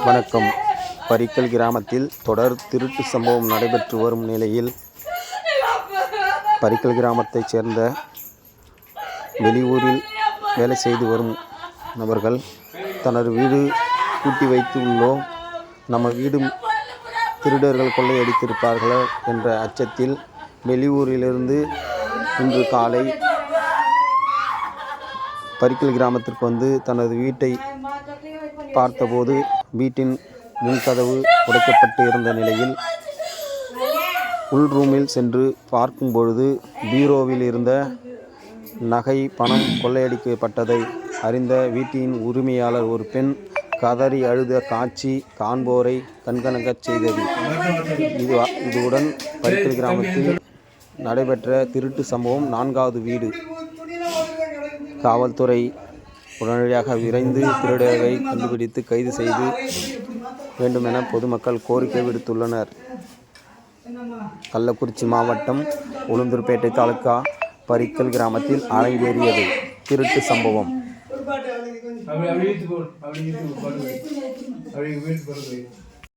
வணக்கம். பரிக்கல் கிராமத்தில் தொடர் திருட்டு சம்பவம் நடைபெற்று வரும் நிலையில் பரிக்கல் கிராமத்தைச் சேர்ந்த வெளியூரில் வேலை செய்து வரும் நபர்கள் தனது வீடு பூட்டி வைத்து உள்ளோம், நம்ம வீடு திருடர்கள் கொள்ளையடித்திருப்பார்களோ என்ற அச்சத்தில் வெளியூரிலிருந்து இன்று காலை பரிக்கல் கிராமத்திற்கு வந்து தனது வீட்டை பார்த்தபோது வீட்டின் முன்கதவு உடைக்கப்பட்டு இருந்த நிலையில் உள் ரூமில் சென்று பார்க்கும் பொழுது பீரோவில் இருந்த நகை பணம் கொள்ளையடிக்கப்பட்டதை அறிந்த வீட்டின் உரிமையாளர் ஒரு பெண் கதறி அழுத காட்சி காண்போரை கண்கலங்கச் செய்தது. இதுவுடன் பரிக்கல் கிராமத்தில் நடைபெற்ற திருட்டு சம்பவம் 4வது வீடு. காவல்துறை உடனடியாக விரைந்து திருடரை கண்டுபிடித்து கைது செய்து வேண்டுமென பொதுமக்கள் கோரிக்கை விடுத்துள்ளனர். கள்ளக்குறிச்சி மாவட்டம் உளுந்தூர்பேட்டை தாலுகா பரிக்கல் கிராமத்தில் அரங்கேறியது திருட்டு சம்பவம்.